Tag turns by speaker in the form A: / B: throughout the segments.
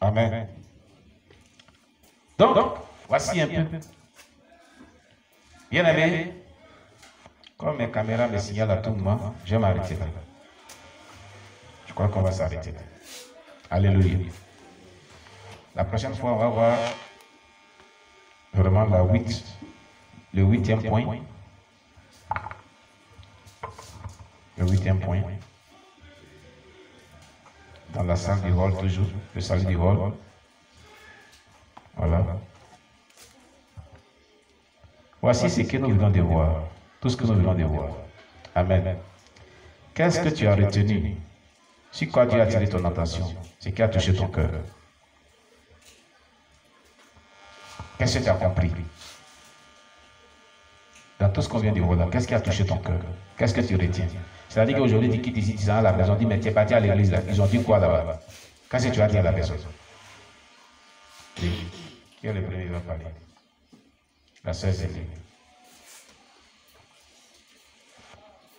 A: Amen. Donc, voici un peu. Bien aimé, comme mes caméras me signalent à tout moment, je vais m'arrêter là. Je crois qu'on va s'arrêter là. Alléluia. La prochaine fois, on va voir vraiment le huitième point. Le huitième point. Dans la salle du hall, toujours, le salut du hall. Voilà. Voici ce que nous venons de voir. Tout ce que nous venons de voir. Amen. Qu'est-ce que tu as retenu? Sur quoi Dieu a attiré ton attention? Ce qui a touché ton cœur. Qu'est-ce que tu as compris? Dans tout ce qu'on vient de voir là, qu'est-ce qui a touché ton cœur? Qu'est-ce que tu retiens? C'est-à-dire qu'aujourd'hui, tu quittes ici, tu vas à la maison, dis, mais tu es parti à l'église là. Ils ont dit quoi là-bas? Qu'est-ce que tu as dit à la personne? Qui est le premier qui va parler? La sœur Zélie.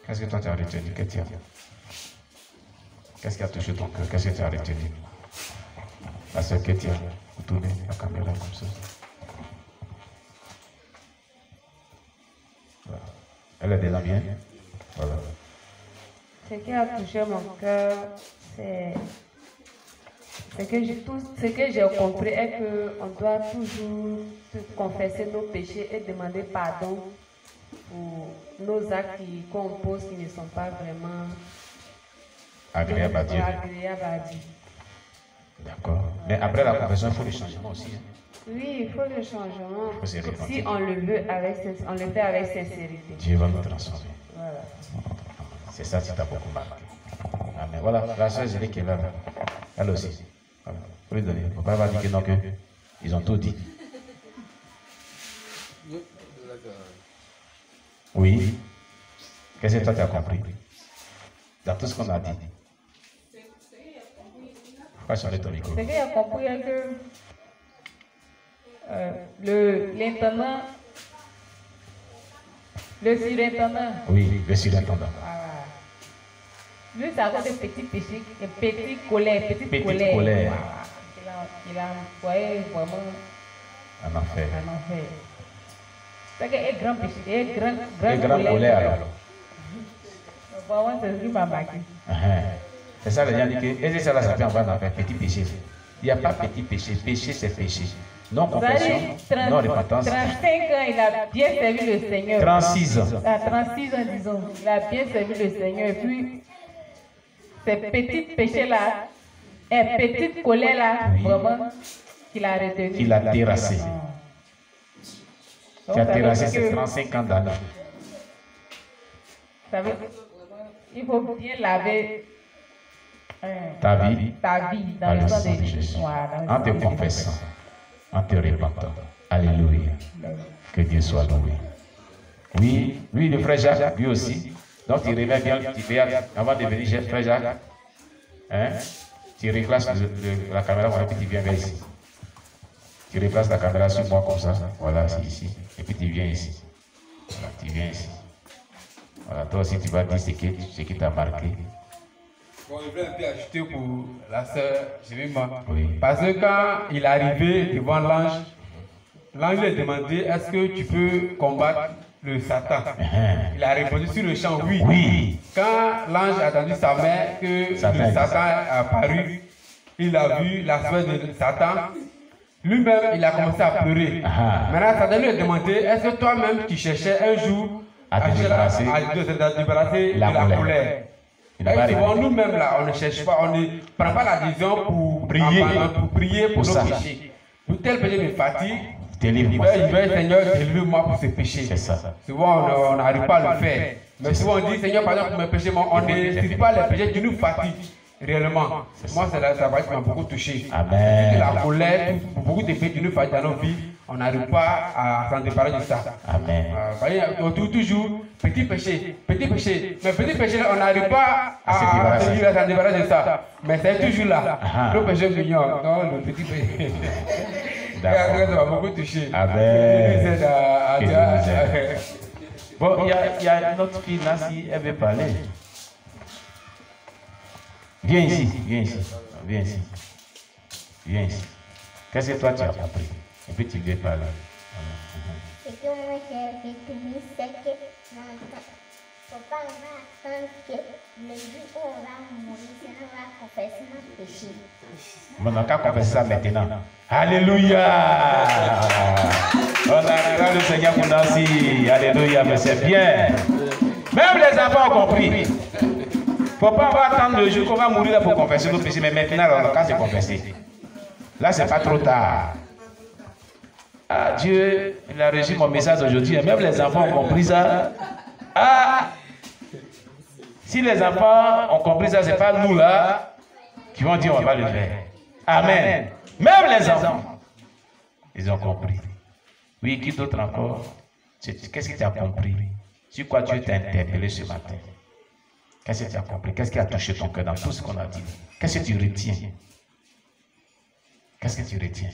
A: Qu'est-ce que toi tu as retenu? Qu'est-ce qui a touché ton cœur? Qu'est-ce que tu as retenu? La sœur Kétia, vous tournez la caméra comme ça. Voilà. Elle est déjà bien. Voilà.
B: Ce qui a touché mon cœur, c'est ce que j'ai compris est qu'on doit toujours confesser nos péchés et demander pardon pour nos actes qu'on pose qui ne sont pas vraiment
A: agréables à Dieu. D'accord. Mais après la confession, il faut le changement aussi. Hein?
B: Oui, il faut le changement.
A: Faut
B: si on le veut on le fait avec sincérité.
A: Dieu va nous transformer.
B: Voilà.
A: C'est ça qui t'a beaucoup marqué. Amen. Voilà, la soeur Zélie qui est là. Elle aussi. Voilà. Faut lui donner. Il ne faut pas dire que non, que ils ont tout dit. Oui. Qu'est-ce que toi tu as compris? Dans tout ce qu'on a dit. Faut pas changer ton micro.
B: Ce que j'ai compris est que l'intendant, le surintendant.
A: Oui, le surintendant.
B: Lui, ça a des petits péchés, des petites colères,
A: Petite colère.
B: Il a envoyé vraiment
A: Un enfer.
B: C'est un grand péché,
A: Un grand colère alors.
B: Vraiment, c'est ce qui m'a marqué.
A: C'est ça, les gens disent que, et c'est ça, là, ça fait encore un petit péché. Il n'y a pas petit péché. Péché, c'est péché. Non confession, non repentance.
B: 35 ans, il a bien servi le Seigneur.
A: 36 ans.
B: 36 ans, disons. Il a bien servi le Seigneur. Et puis, ces petits péchés-là, et petite colère-là, vraiment, qu'il a retenu.
A: Qu'il a terrassé. Tu as terrassé ces 35 ans d'années.
B: Ça veut dire il faut bien laver
A: ta vie
B: dans le sang de
A: Jésus.
B: Voilà,
A: En te confessant, en te repentant. Alléluia. Que Dieu soit loué. Oui, lui, le frère Jacques, lui aussi. Donc, tu remets bien, avant de venir, frère Jacques. Hein? Tu reclasses la caméra, voilà, puis tu viens vers ici. Tu replaces la caméra sur moi comme ça. Voilà, c'est ici. Et puis tu viens ici. Voilà, tu viens ici. Voilà, toi aussi, tu vas dire ce qui t'a marqué.
C: Bon, je voulais un peu ajouter pour la sœur Jéréma.
A: Oui.
C: Parce que quand il est arrivé devant l'ange, l'ange lui a demandé est-ce que tu peux combattre le Satan? Il a répondu sur le champ oui.
A: Oui.
C: Quand l'ange a entendu sa mère que le Satan est apparu, il a vu l'aspect de Satan. Lui-même, il a commencé à pleurer. Maintenant, Satan lui a demandé est-ce que toi-même tu cherchais un jour à te débarrasser de la colère? Et souvent, nous-mêmes là, on ne cherche pas, on ne prend pas la décision pour prier pour nos péchés. Pour tel péché me fatigue, il veut Seigneur, délivre-moi pour ce péché. Souvent, on n'arrive pas à le faire. Mais souvent, on dit Seigneur, par exemple, pour mes péchés, on ne cite pas les péchés qui nous fatiguent réellement. Moi, c'est la partie qui m'a beaucoup touché.
A: Amen.
C: La colère, pour beaucoup de péchés qui nous fatiguent dans nos vies, on n'arrive pas à s'en débarrasser de ça.
A: Amen.
C: On trouve toujours petit péché. Mais petit péché, on n'arrive pas à s'en débarrasser de ça. Mais c'est toujours là. Le péché mignon, non, le petit péché. Ça m'a beaucoup touché.
A: Amen. Bon, il y a une autre fille là, si elle veut parler. Viens ici, viens ici, viens ici. Viens ici. Qu'est-ce que toi tu as compris? Et puis tu viens parler.
D: Ce que moi j'ai retenu, c'est que il ne faut pas attendre que le jour où on va mourir, sinon on va confesser notre péché.
A: On n'a qu'à confesser ça maintenant. Alléluia! On a le Seigneur pour Nancy. Alléluia, mais c'est bien. Même les enfants ont compris. Il ne faut pas attendre le jour qu'on va mourir là pour confesser nos péchés, mais maintenant on n'a qu'à se confesser. Là, c'est pas trop tard. Ah, Dieu, il a reçu mon message aujourd'hui. Même les enfants ont compris ça. Ah, si les enfants ont compris ça, ce n'est pas nous là qui vont dire on va le faire. Amen. Même les enfants, ils ont compris. Oui, qui d'autre encore? Qu'est-ce que tu as compris? Sur quoi Dieu t'a interpellé ce matin? Qu'est-ce que tu as compris? Qu'est-ce qui a touché ton cœur dans tout ce qu'on a dit? Qu'est-ce que tu retiens? Qu'est-ce que tu retiens?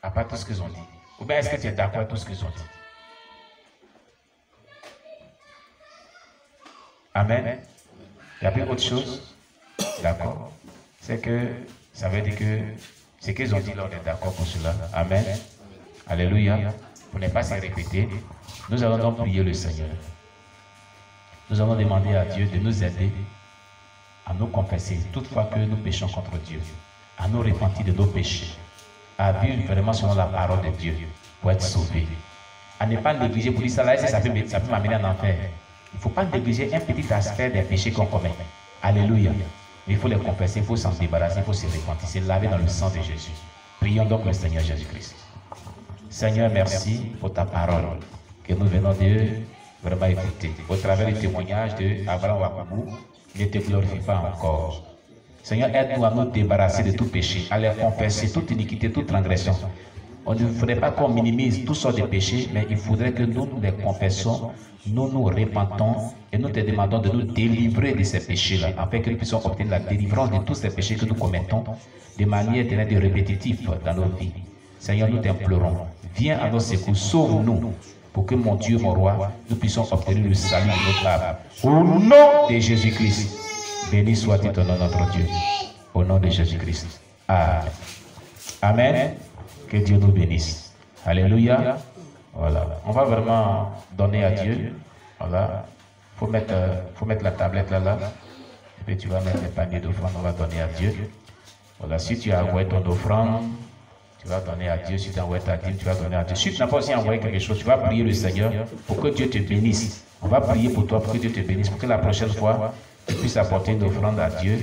A: À part tout ce qu'ils ont dit. Ou bien est-ce que tu es d'accord avec tout ce qu'ils ont dit? Amen. Il n'y a plus autre chose? D'accord. C'est que ça veut dire que ce qu'ils ont dit là, on est d'accord pour cela. Amen. Alléluia. Pour ne pas se répéter, nous allons donc prier le Seigneur. Nous allons demander à Dieu de nous aider à nous confesser toutefois que nous péchons contre Dieu, à nous repentir de nos péchés, à vivre vraiment selon la parole de Dieu pour être sauvé, à ne pas négliger pour dire ça là, ça peut m'amener en enfer. Il ne faut pas négliger un petit aspect des péchés qu'on commet. Alléluia. Il faut les confesser, il faut s'en débarrasser, il faut se repentir, se laver dans le sang de Jésus. Prions donc le Seigneur Jésus-Christ. Seigneur, merci pour ta parole que nous venons de vraiment écouter. Au travers du témoignage d'Abraham Wakabou, il ne te glorifie pas encore. Seigneur, aide-nous à nous débarrasser de tout péché, à les confesser, toute iniquité, toute transgression. On ne faudrait pas qu'on minimise toutes sortes de péchés, mais il faudrait que nous les confessons, nous nous repentons et nous te demandons de nous délivrer de ces péchés-là, afin que nous puissions obtenir la délivrance de tous ces péchés que nous commettons de manière de répétitive dans nos vies. Seigneur, nous t'implorons, viens à nos secours, sauve-nous, pour que mon Dieu, mon roi, nous puissions obtenir le salut de notre âme. Au nom de Jésus-Christ, béni soit-il ton nom, notre Dieu. Au nom de Jésus-Christ. Amen. Amen. Que Dieu nous bénisse. Alléluia. Voilà. On va vraiment donner à Dieu. Voilà. Faut mettre la tablette là. Et puis tu vas mettre les paniers d'offrande. On va donner à Dieu. Voilà. Si tu as envoyé ton offrande, tu vas donner à Dieu. Si tu as envoyé ta dîme, tu vas donner à Dieu. Si tu n'as pas aussi envoyé quelque chose, tu vas prier le Seigneur pour que Dieu te bénisse. On va prier pour toi pour que Dieu te bénisse. Pour que la prochaine fois, tu puisses apporter une offrande à Dieu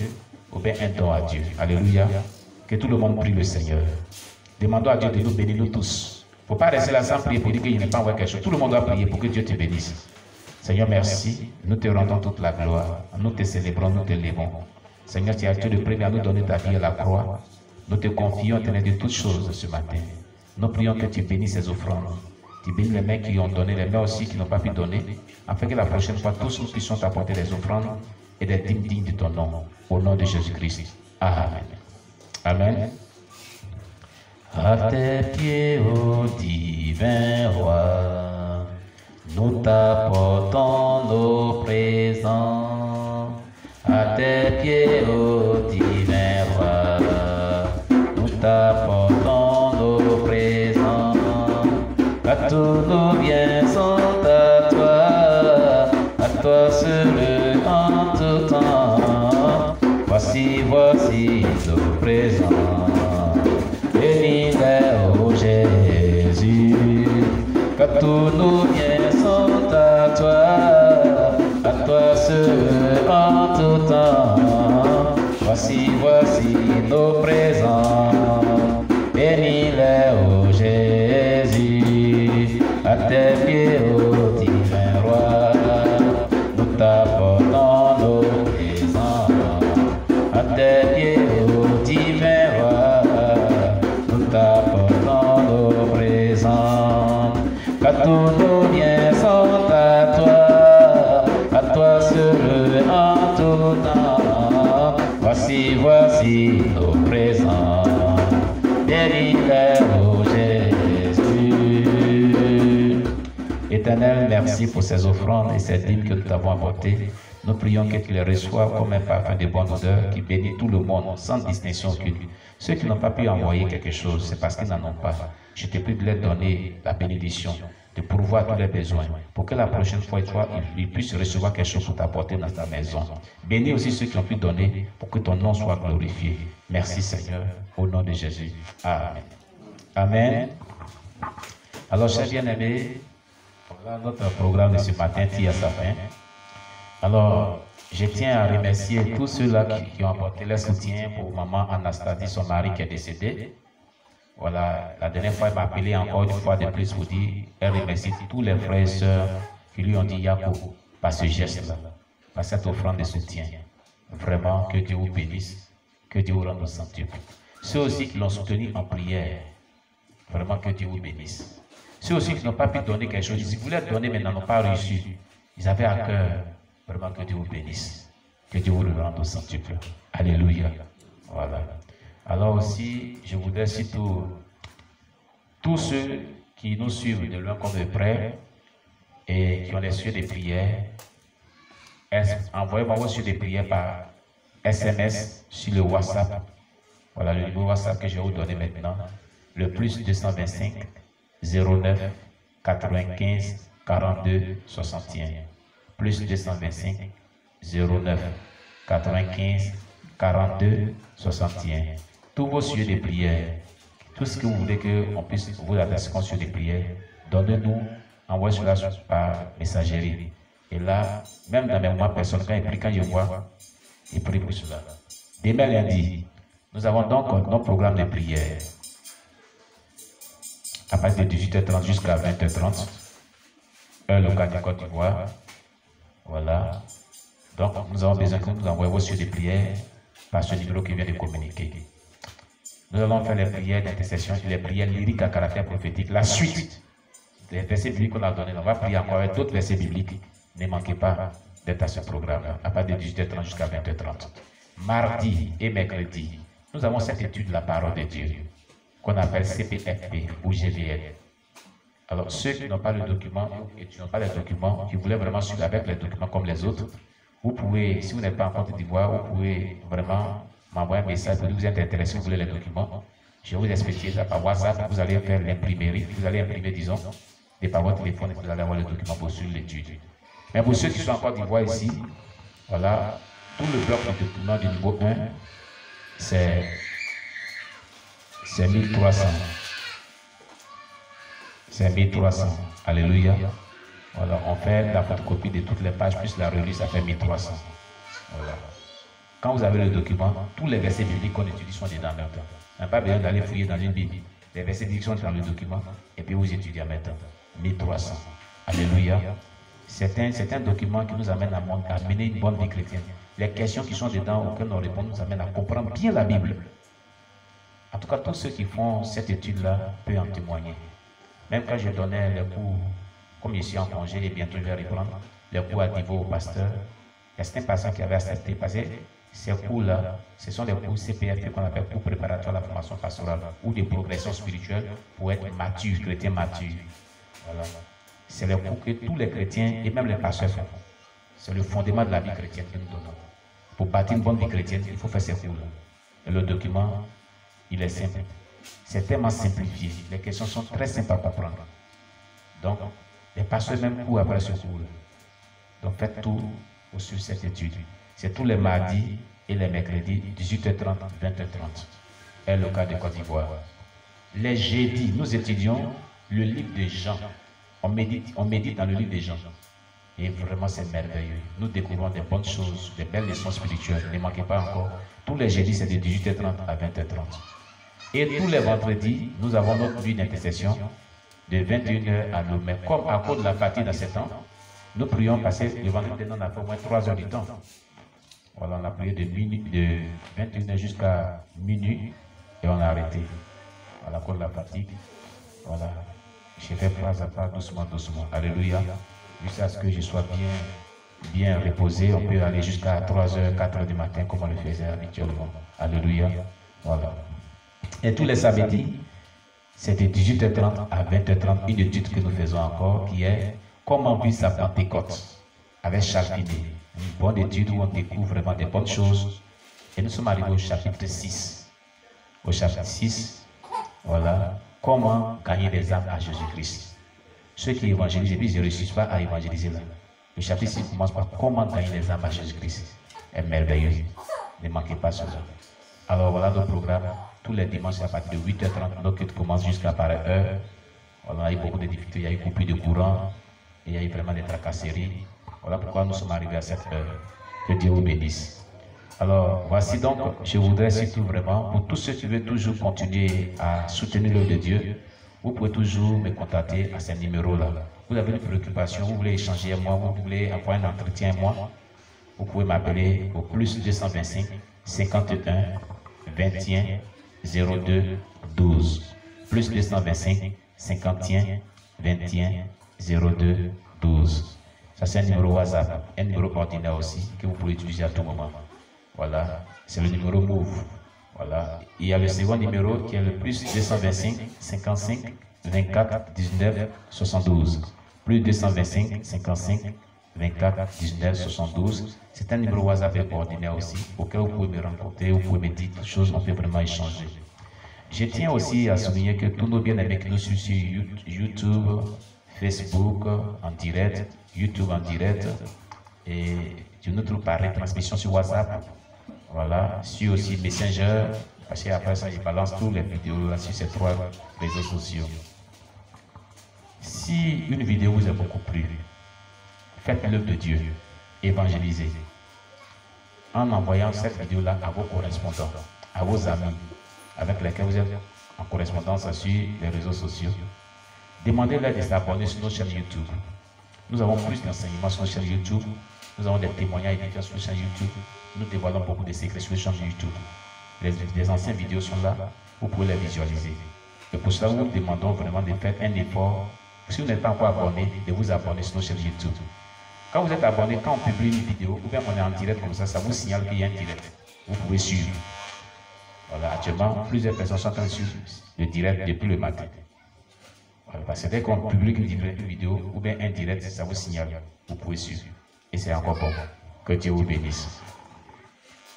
A: ou bien un don à Dieu. Alléluia. Que tout le monde prie le Seigneur. Demandons à Dieu de nous bénir, nous tous. Il ne faut pas rester là sans prier pour dire qu'il n'est pas envoyé quelque chose. Tout le monde doit prier pour que Dieu te bénisse. Seigneur, merci. Nous te rendons toute la gloire. Nous te célébrons, nous te levons. Seigneur, tu as été le premier à nous donner ta vie à la croix. Nous te confions, Ténèbre, de toutes choses ce matin. Nous prions que tu bénisses ces offrandes. Tu bénis les mains qui ont donné, les mains aussi qui n'ont pas pu donner, afin que la prochaine fois, tous nous puissions t'apporter des offrandes et des dîmes dignes de ton nom. Au nom de Jésus-Christ. Amen. Amen. À tes pieds, ô divin roi, nous t'apportons nos présents. À tes pieds, ô divin roi, nous t'apportons nos présents. À tous nos biens sont à toi seul en tout temps. Voici nos présents. Bénis-les, ô Jésus, que tous nos biens sont à toi seul en tout temps. Voici nos présents. Bénis-les, ô Jésus, à tes pieds, ô divin roi, nous t'apportons nos présents. À tes pieds, ô divin roi, nous t'apportons nos présents. Car tous nos biens sont à toi seul en tout temps. Voici nos présents. Bénis-les, ô Jésus. Éternel, merci pour ces offrandes et ces dîmes que nous t'avons apportées. Nous prions que tu les reçoives comme un parfum de bonne odeur qui bénit tout le monde sans distinction aucune. Ceux qui n'ont pas pu envoyer quelque chose, c'est parce qu'ils n'en ont pas. Je te prie de leur donner la bénédiction, de pourvoir tous leurs besoins, pour que la prochaine fois, ils puissent recevoir quelque chose pour t'apporter dans ta maison. Bénis aussi ceux qui ont pu donner pour que ton nom soit glorifié. Merci Seigneur, au nom de Jésus. Amen. Amen. Alors, chers bien-aimés, voilà notre programme de ce matin tire à sa fin. Alors, je tiens à remercier tous ceux-là qui ont apporté leur soutien pour maman Anastasie, son mari qui est décédé. Voilà, la dernière fois, elle m'a appelé encore une fois de plus pour dire, elle remercie tous les frères et sœurs qui lui ont dit Yako, par ce geste-là, par cette offrande de soutien. Vraiment, que Dieu vous bénisse, que Dieu vous rende au centuple. Ceux aussi qui l'ont soutenu en prière, vraiment que Dieu vous bénisse. Ceux aussi qui n'ont pas pu donner quelque chose, ils voulaient donner mais n'en ont pas reçu. Ils avaient à cœur, vraiment que Dieu vous bénisse, que Dieu vous le rende au centuple. Alléluia. Voilà. Alors aussi, je voudrais surtout tous ceux qui nous suivent de loin comme de près et qui ont les yeux des prières, envoyez-moi vos yeux des prières par SMS sur le WhatsApp. Voilà le numéro WhatsApp que je vais vous donner maintenant. Le plus 225 09 95 42 61. Plus 225 09 95 42 61. Tous vos sujets de prière, tout ce que vous voulez qu'on puisse vous adresser comme sujet de prière, donnez-nous, envoyez cela par messagerie. Et là, même dans mes moments personnels, quand je vois, je prie pour cela. Demain lundi, nous avons donc notre programme de prière. À partir de 18h30 jusqu'à 20h30, heure locale de Côte d'Ivoire. Voilà. Donc, nous avons besoin que nous envoyions vos sujets de prière par ce numéro qui vient de communiquer. Nous allons faire les prières d'intercession et les prières lyriques à caractère prophétique. La suite des versets bibliques qu'on a donnés, on va prier encore avec d'autres versets bibliques. Ne manquez pas d'être à ce programme à partir de 18h30 jusqu'à 20h30. Mardi et mercredi, nous avons cette étude de la parole de Dieu qu'on appelle CPFP ou GVL. Alors, ceux qui n'ont pas le document et qui n'ont pas les documents, qui voulaient vraiment suivre avec les documents comme les autres, vous pouvez, si vous n'êtes pas en Côte d'Ivoire, vous pouvez vraiment m'envoyer un message pour vous êtes intéressé, vous voulez les documents. Je vais vous expliquer ça par WhatsApp. Vous allez faire l'imprimerie, vous allez imprimer, disons, et par votre téléphone, et vous allez avoir le document pour suivre l'étude. Mais pour ceux qui sont en Côte d'Ivoire ici, voilà, tout le bloc de documents du niveau 1, c'est 1300. C'est 1300. Alléluia. Voilà, on fait la photocopie de toutes les pages, plus la revue, ça fait 1300. Voilà. Quand vous avez le document, tous les versets bibliques qu'on étudie sont dedans en même temps. On n'a pas besoin d'aller fouiller dans une Bible. Les versets bibliques sont dans le document, et puis vous étudiez en même temps. 1300. Alléluia. C'est un document qui nous amène à mener une bonne vie chrétienne. Les questions qui sont dedans, auxquelles on répond, nous amènent à comprendre bien la Bible. En tout cas, tous ceux qui font cette étude-là peuvent en témoigner. Même quand je donnais les cours, comme je suis en congé et bientôt je vais reprendre, les cours à niveau au pasteur, il y a certains pasteurs qui avaient accepté parce que ces cours-là, ce sont des cours CPF qu'on appelle cours préparatoires à la formation pastorale ou des progressions spirituelles pour être mature, chrétien mature. Voilà. C'est le cours que tous les chrétiens et même les pasteurs font. C'est le fondement de la vie chrétienne que nous donnons. Pour bâtir une bonne vie chrétienne, il faut faire ces cours-là. Et le document, il est simple. C'est tellement simplifié. Les questions sont très simples à comprendre. Donc, les pasteurs même courent après ce cours-là. Donc, faites tout sur cette étude. C'est tous les mardis et les mercredis, 18h30, 20h30. Et le cas de Côte d'Ivoire. Les jeudis, nous étudions le livre de Jean. On médite dans le livre de Jean. Et vraiment, c'est merveilleux. Nous découvrons des bonnes choses, des belles leçons spirituelles. Ne manquez pas encore. Tous les jeudis, c'est de 18h30 à 20h30. Et tous les vendredis, nous avons notre nuit d'intercession de 21h à nous. Mais comme à cause de la fatigue dans ce temps, nous prions passer le vendredi, on a fait au moins 3 heures du temps. Voilà, on a prié de 21h jusqu'à minuit et on a arrêté. Voilà, à cause de la fatigue. Voilà. J'ai fait pas à pas, doucement, doucement. Alléluia. Jusqu'à ce que je sois bien reposé, on peut aller jusqu'à 3h, 4h du matin, comme on le faisait habituellement. Alléluia. Voilà. Et tous les samedis, c'est de 18h30 à 20h30, une étude que nous faisons encore, qui est comment vivre sa Pentecôte avec Charles Finet. Une bonne étude où on découvre vraiment des bonnes choses. Et nous sommes arrivés au chapitre 6. Au chapitre 6, voilà, comment gagner des âmes à Jésus-Christ. Ceux qui évangélisent, et puis je ne réussis pas à évangéliser là. Le chapitre 6 commence par comment gagner des âmes à Jésus-Christ. C'est merveilleux. Ne manquez pas cela. Alors voilà nos programmes. Tous les dimanches à partir de 8h30, nos cultes commencent jusqu'à pareille heure. On a eu beaucoup de difficultés, il y a eu coupure de courant, il y a eu vraiment des tracasseries. Voilà pourquoi nous sommes arrivés à cette heure. Que Dieu vous bénisse. Alors voici donc, je voudrais surtout vraiment, pour tous ceux qui veulent toujours continuer à soutenir l'œuvre de Dieu, vous pouvez toujours me contacter à ces numéros-là. Vous avez une préoccupation, vous voulez échanger avec moi, vous voulez avoir un entretien avec moi, vous pouvez m'appeler au plus 225 51 21 02 12. Plus 225 51 21 02 12. Ça c'est un numéro WhatsApp, un numéro ordinaire aussi que vous pouvez utiliser à tout moment. Voilà, c'est le numéro Move. Voilà. Il y a le second numéro qui est le plus 225 55 24 19 72. Plus 225 55 24 19 72. C'est un numéro WhatsApp ordinaire aussi, auquel vous pouvez me rencontrer, vous pouvez me dire toutes choses, on peut vraiment échanger. Je tiens aussi à souligner que tous nos bien-aimés qui nous suivent sur YouTube, Facebook en direct, YouTube en direct, et sur notre pareille transmission sur WhatsApp, voilà, sur aussi Messenger, parce qu'après ça, je balance toutes les vidéos là, sur ces 3 réseaux sociaux. Si une vidéo vous a beaucoup plu, faites l'œuvre de Dieu, évangélisez, en envoyant cette vidéo-là à vos correspondants, à vos amis, avec lesquels vous êtes en correspondance sur les réseaux sociaux. Demandez-leur de s'abonner sur notre chaîne YouTube. Nous avons plus d'enseignements sur notre chaîne YouTube. Nous avons des témoignages édifiants sur notre chaîne YouTube. Nous dévoilons beaucoup de secrets sur notre chaîne YouTube. Les anciennes vidéos sont là. Vous pouvez les visualiser. Et pour cela, nous vous demandons vraiment de faire un effort. Si vous n'êtes pas encore abonné, de vous abonner sur notre chaîne YouTube. Quand vous êtes abonné, quand on publie une vidéo, ou bien on est en direct comme ça vous signale qu'il y a un direct. Vous pouvez suivre. Voilà, actuellement, plusieurs personnes sont en train de suivre le direct depuis le matin. Voilà, parce que dès qu'on publie une vidéo ou bien un direct, ça vous signale. Vous pouvez suivre. Et c'est encore bon. Que Dieu vous bénisse.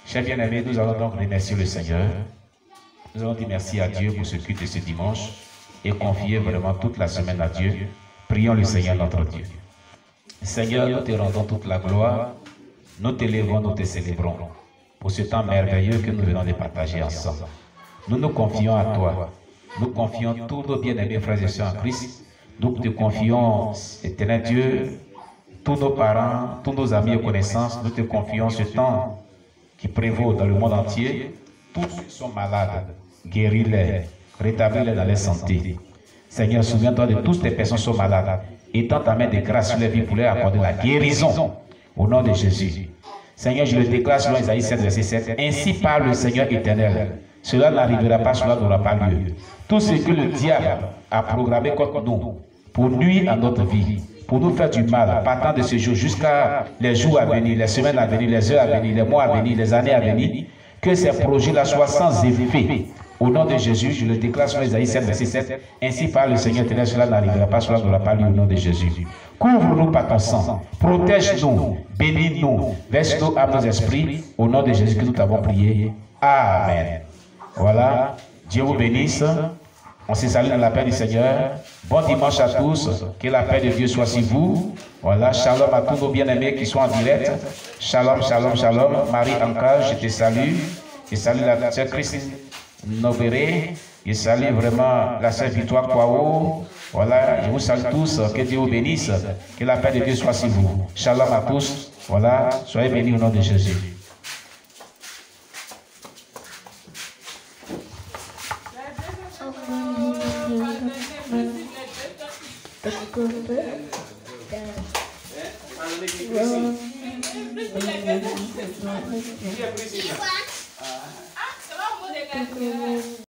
A: Chers bien-aimés, nous allons donc remercier le Seigneur. Nous allons dire merci à Dieu pour ce culte de ce dimanche et confier vraiment toute la semaine à Dieu. Prions le Seigneur notre Dieu. Seigneur, nous te rendons toute la gloire. Nous t'élèvons, nous te célébrons pour ce temps merveilleux que nous venons de partager ensemble. Nous nous confions à toi. Nous confions tous nos bien-aimés frères et sœurs en Christ. Nous te confions, éternel Dieu, tous nos parents, tous nos amis et connaissances. Nous te confions ce temps qui prévaut dans le monde entier. Tous ceux qui sont malades, guéris-les, rétablis-les dans leur santé. Seigneur, souviens-toi de toutes les personnes qui sont malades. Étends ta main de grâce sur les vies pour leur accorder la guérison. Au nom de Jésus. Seigneur, je le déclare selon Isaïe 7, verset 7. Ainsi parle le Seigneur éternel. Cela n'arrivera pas, cela n'aura pas lieu. Tout ce que le diable a programmé contre nous, pour nuire à notre vie, pour nous faire du mal, partant de ce jour jusqu'à les jours à venir, les semaines à venir, les heures à venir, les mois à venir, les années à venir, que ces projets-là soient sans effet. Au nom de Jésus, je le déclare sur Isaïe 7, verset 7. Ainsi parle le Seigneur éternel, cela n'arrivera pas, cela n'aura pas lieu au nom de Jésus. Couvre-nous par ton sang, protège-nous, bénis-nous, verse nos âmes, nos esprits, au nom de Jésus que nous t'avons prié. Amen. Voilà, Dieu vous bénisse. On se salue dans la paix du Seigneur. Bon dimanche à tous. Que la paix de Dieu soit sur vous. Voilà, shalom à tous nos bien-aimés qui sont en direct. Shalom, shalom, shalom. Marie Anka, je te salue. Je salue la sœur Christine Nobéré. Je salue vraiment la sœur Victoire Kwao. Voilà, je vous salue tous. Que Dieu vous bénisse. Que la paix de Dieu soit sur vous. Shalom à tous. Voilà, soyez bénis au nom de Jésus.